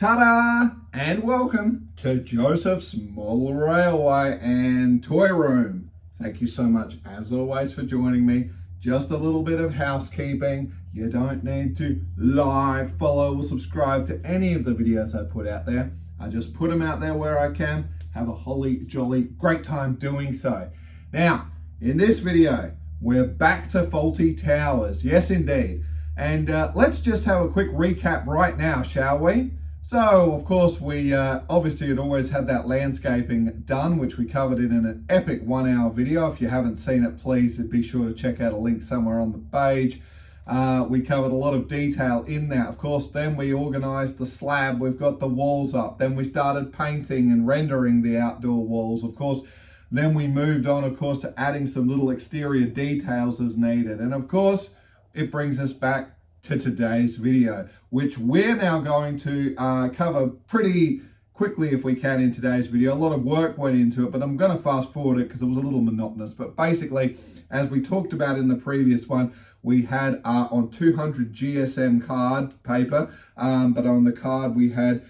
Ta-da! And welcome to Josef's Model Railway and Toy Room. Thank you so much, as always, for joining me. Just a little bit of housekeeping. You don't need to like, follow, or subscribe to any of the videos I put out there. I just put them out there where I can. Have a holly jolly great time doing so. Now, in this video, we're back to Fawlty Towers. Yes, indeed. And let's just have a quick recap right now, shall we? So, of course, we obviously had always had that landscaping done, which we covered in an epic 1-hour video. If you haven't seen it, please be sure to check out a link somewhere on the page. We covered a lot of detail in that. Of course, then we organized the slab. We've got the walls up. Then we started painting and rendering the outdoor walls. Of course, then we moved on, of course, to adding some little exterior details as needed. And of course, it brings us back to today's video, which we're now going to cover pretty quickly if we can in today's video. A lot of work went into it, but I'm going to fast forward it because it was a little monotonous. But basically, as we talked about in the previous one, we had on 200 GSM card paper, but on the card we had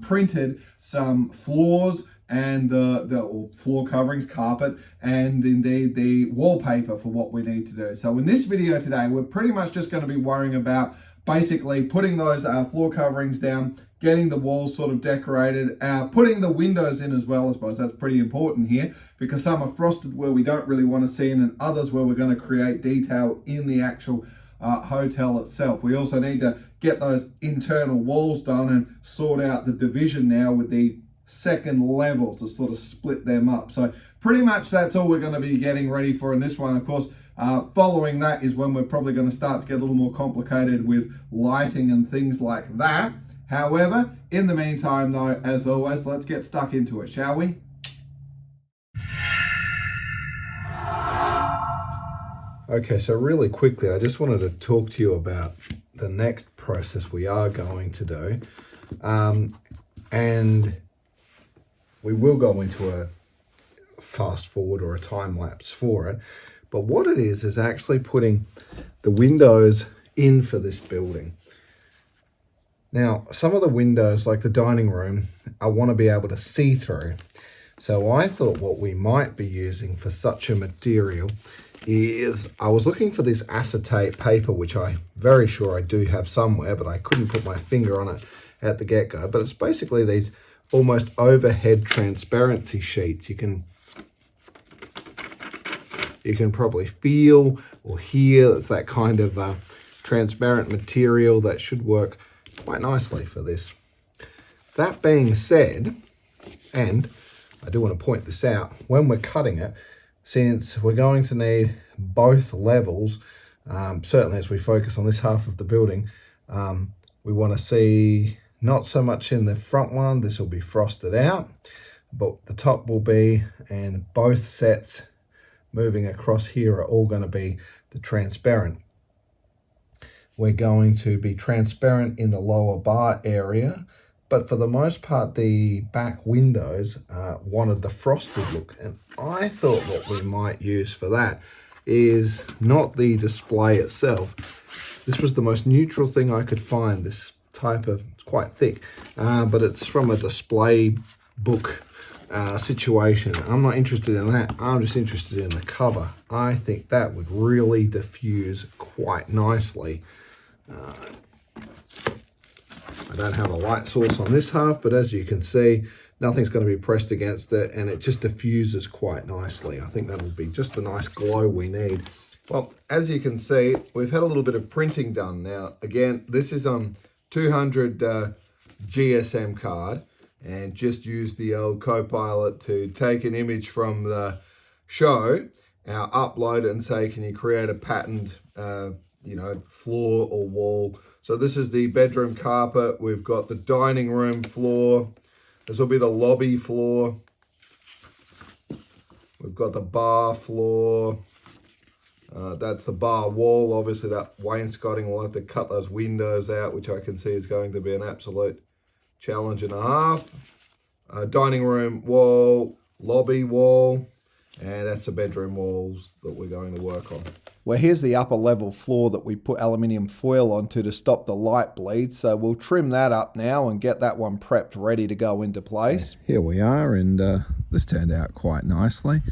printed some floors and the floor coverings, carpet, and indeed the wallpaper for what we need to do. So in this video today, we're pretty much just going to be worrying about basically putting those floor coverings down, getting the walls sort of decorated, putting the windows in as well. I suppose that's pretty important here because some are frosted where we don't really want to see it, and others where we're going to create detail in the actual hotel itself. We also need to get those internal walls done and sort out the division now with the second level to sort of split them up. So pretty much that's all we're going to be getting ready for in this one. Of course, following that is when we're probably going to start to get a little more complicated with lighting and things like that. However, in the meantime though, as always, let's get stuck into it, shall we? Okay, so really quickly, I just wanted to talk to you about the next process we are going to do. And we will go into a fast forward or a time lapse for it. But what it is actually putting the windows in for this building. Now, some of the windows, like the dining room, I want to be able to see through. So I thought what we might be using for such a material is, I was looking for this acetate paper, which I'm very sure I do have somewhere, but I couldn't put my finger on it at the get-go. But it's basically these almost overhead transparency sheets. You can probably feel or hear it's that kind of transparent material that should work quite nicely for this. That being said, and I do want to point this out, when we're cutting it, since we're going to need both levels, certainly as we focus on this half of the building, we want to see not so much in the front one, this will be frosted out, but the top will be, and both sets moving across here are all going to be the transparent. We're going to be transparent in the lower bar area, but for the most part, the back windows wanted the frosted look. And I thought what we might use for that is not the display itself. This was the most neutral thing I could find, this type of, it's quite thick, but it's from a display book situation. I'm not interested in that. I'm just interested in the cover. I think that would really diffuse quite nicely. I don't have a light source on this half, but as you can see, nothing's going to be pressed against it, and it just diffuses quite nicely. I think that'll be just the nice glow we need. Well, as you can see, we've had a little bit of printing done. Now, again, this is on 200 GSM card, and just use the old Copilot to take an image from the show, upload it and say, can you create a patterned floor or wall. So this is the bedroom carpet. We've got the dining room floor. This will be the lobby floor. We've got the bar floor. That's the bar wall. Obviously that wainscoting, we'll have to cut those windows out, which I can see is going to be an absolute challenge and a half. Dining room wall, lobby wall. And that's the bedroom walls that we're going to work on. Well, here's the upper level floor that we put aluminium foil onto to stop the light bleed. So we'll trim that up now and get that one prepped, ready to go into place. Here we are, and this turned out quite nicely.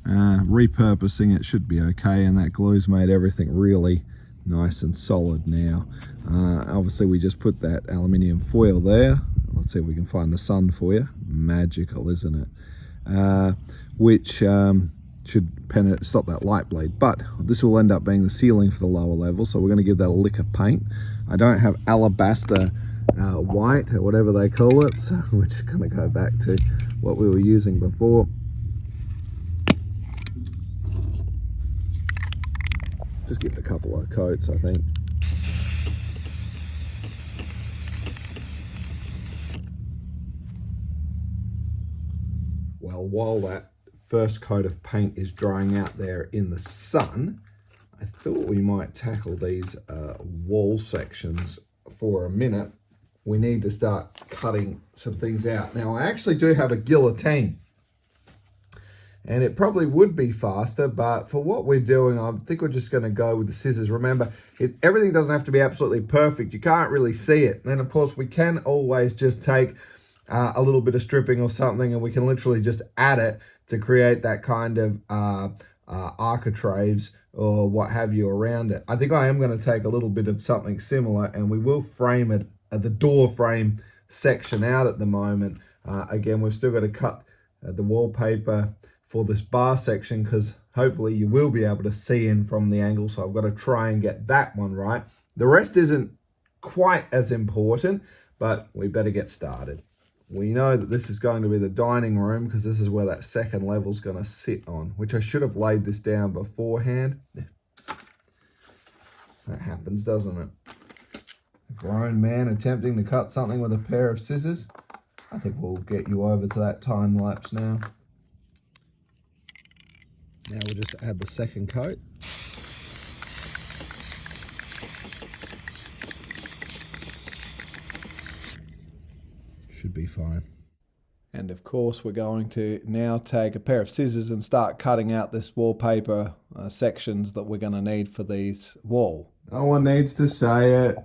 Repurposing it should be okay, and that glue's made everything really nice and solid now. Obviously we just put that aluminium foil there. Let's see if we can find the sun for you. Magical, isn't it? Which should stop that light bleed, but this will end up being the ceiling for the lower level, so we're going to give that a lick of paint. I don't have alabaster white or whatever they call it, so we're just going to go back to what we were using before. Just give it a couple of coats, I think. Well, while that first coat of paint is drying out there in the sun, I thought we might tackle these wall sections for a minute. We need to start cutting some things out. Now, I actually do have a guillotine, and it probably would be faster, but for what we're doing, I think we're just going to go with the scissors. Remember, everything doesn't have to be absolutely perfect. You can't really see it. And then, of course, we can always just take a little bit of stripping or something, and we can literally just add it to create that kind of architraves or what have you around it. I think I am going to take a little bit of something similar, and we will frame it at the door frame section out at the moment. Again, we've still got to cut the wallpaper for this bar section, because hopefully you will be able to see in from the angle, so I've got to try and get that one right. The rest isn't quite as important, but we better get started. We know that this is going to be the dining room, because this is where that second level is going to sit on, which I should have laid this down beforehand. That happens, doesn't it? A grown man attempting to cut something with a pair of scissors. I think we'll get you over to that time lapse now. Now we'll just add the second coat. Should be fine. And of course, we're going to now take a pair of scissors and start cutting out this wallpaper sections that we're going to need for these wall. No one needs to say it.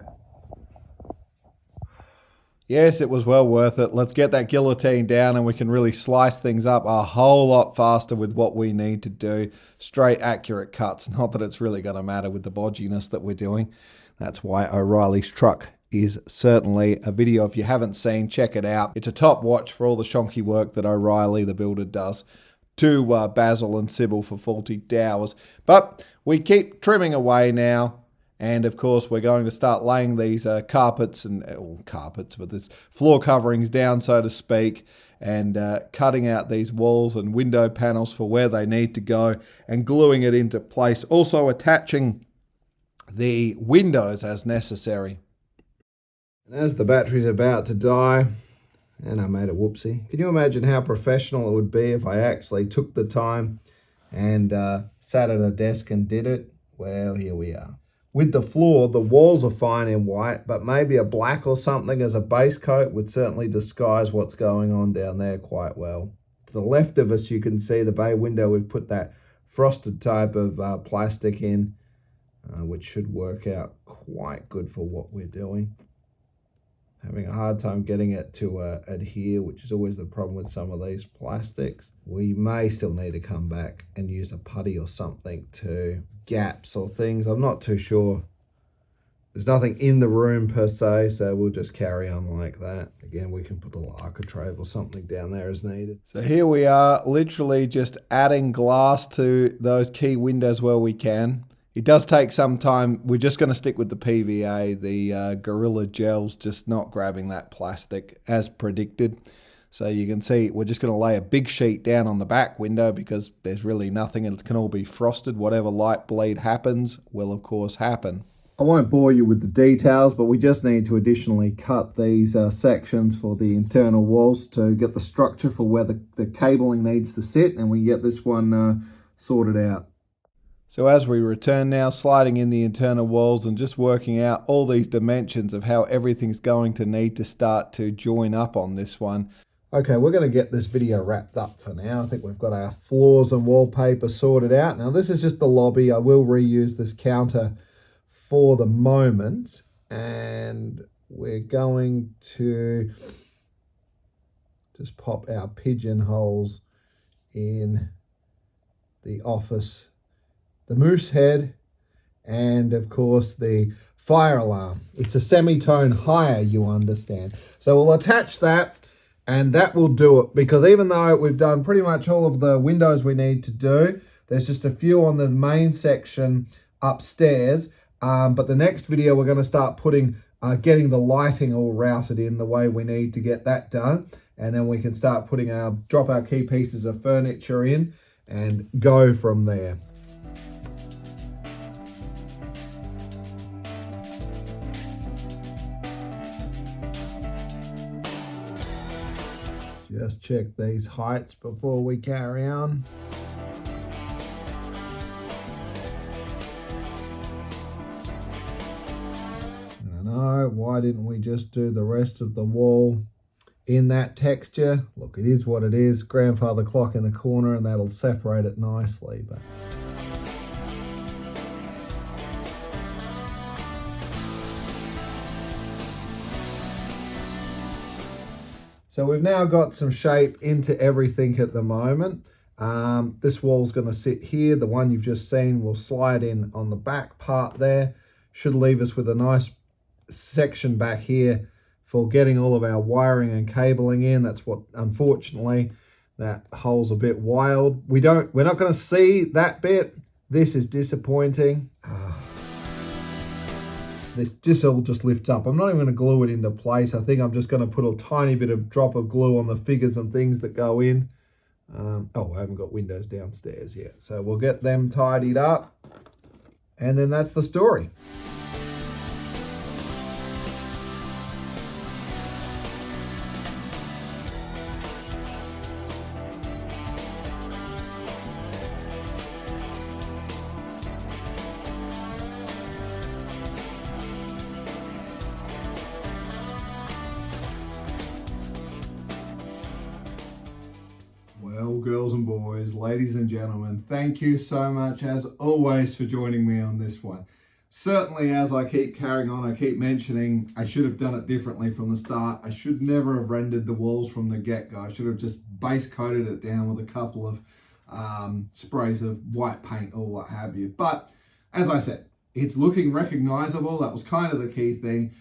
Yes, it was well worth it. Let's get that guillotine down and we can really slice things up a whole lot faster with what we need to do. Straight, accurate cuts. Not that it's really going to matter with the bodginess that we're doing. That's why O'Reilly's truck is certainly a video. If you haven't seen, check it out. It's a top watch for all the shonky work that O'Reilly, the builder, does to Basil and Sybil for Fawlty Dowers. But we keep trimming away now. And of course, we're going to start laying these carpets and but this floor coverings down, so to speak, and cutting out these walls and window panels for where they need to go and gluing it into place. Also attaching the windows as necessary. And as the battery's about to die, and I made a whoopsie. Can you imagine how professional it would be if I actually took the time and sat at a desk and did it? Well, here we are. With the floor, the walls are fine in white, but maybe a black or something as a base coat would certainly disguise what's going on down there quite well. To the left of us, you can see the bay window. We've put that frosted type of plastic in, which should work out quite good for what we're doing. Having a hard time getting it to adhere, which is always the problem with some of these plastics. We may still need to come back and use a putty or something to gaps or things. I'm not too sure. There's nothing in the room per se, so we'll just carry on like that. Again, we can put a little architrave or something down there as needed. So here we are, literally just adding glass to those key windows where we can. It does take some time. We're just going to stick with the PVA. The Gorilla Gel's just not grabbing that plastic as predicted. So you can see we're just going to lay a big sheet down on the back window because there's really nothing. It can all be frosted. Whatever light bleed happens will, of course, happen. I won't bore you with the details, but we just need to additionally cut these sections for the internal walls to get the structure for where the cabling needs to sit, and we get this one sorted out. So as we return now, sliding in the internal walls and just working out all these dimensions of how everything's going to need to start to join up on this one. Okay, we're going to get this video wrapped up for now. I think we've got our floors and wallpaper sorted out. Now this is just the lobby. I will reuse this counter for the moment. And we're going to just pop our pigeonholes in the office, the moose head, and of course the fire alarm. It's a semitone higher, you understand. So we'll attach that, and that will do it, because even though we've done pretty much all of the windows we need to do, there's just a few on the main section upstairs. But the next video we're going to start putting, getting the lighting all routed in the way we need to get that done. And then we can start putting drop our key pieces of furniture in and go from there. Just check these heights before we carry on. I know, why didn't we just do the rest of the wall in that texture? Look, it is what it is. Grandfather clock in the corner, and that'll separate it nicely. But so we've now got some shape into everything at the moment. This wall's going to sit here. The one you've just seen will slide in on the back part there. Should leave us with a nice section back here for getting all of our wiring and cabling in. That's what, unfortunately, that hole's a bit wild. We're not going to see that bit. This is disappointing. This just all just lifts up. I'm not even going to glue it into place. I think I'm just going to put a tiny bit of drop of glue on the figures and things that go in. Oh, I haven't got windows downstairs yet. So we'll get them tidied up. And then that's the story. Well, girls and boys, ladies and gentlemen, thank you so much as always for joining me on this one. Certainly, as I keep carrying on, I keep mentioning I should have done it differently from the start. I should never have rendered the walls from the get-go. I should have just base coated it down with a couple of sprays of white paint or what have you. But as I said, it's looking recognizable. That was kind of the key thing.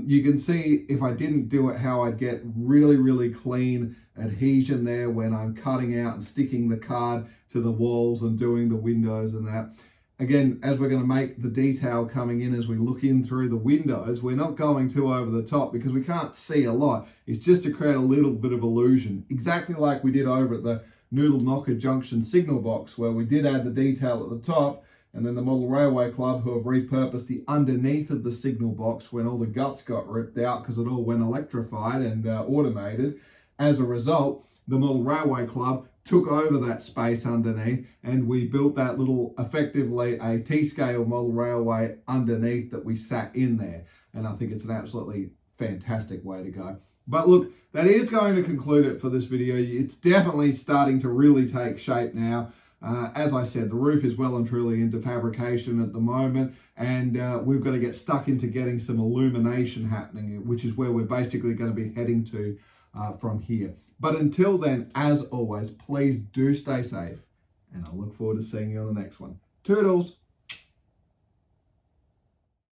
You can see if I didn't do it how I'd get really, really clean adhesion there when I'm cutting out and sticking the card to the walls and doing the windows and that. Again, as we're going to make the detail coming in as we look in through the windows, we're not going too over the top because we can't see a lot. It's just to create a little bit of illusion, exactly like we did over at the Noodle Knocker Junction signal box, where we did add the detail at the top, and then the Model Railway Club, who have repurposed the underneath of the signal box when all the guts got ripped out because it all went electrified and automated. As a result, the Model Railway Club took over that space underneath, and we built that little, effectively a T-scale model railway underneath that we sat in there. And I think it's an absolutely fantastic way to go. But look, that is going to conclude it for this video. It's definitely starting to really take shape now. As I said, the roof is well and truly into fabrication at the moment, and we've got to get stuck into getting some illumination happening, which is where we're basically going to be heading to from here. But until then, as always, please do stay safe, and I look forward to seeing you on the next one. Toodles!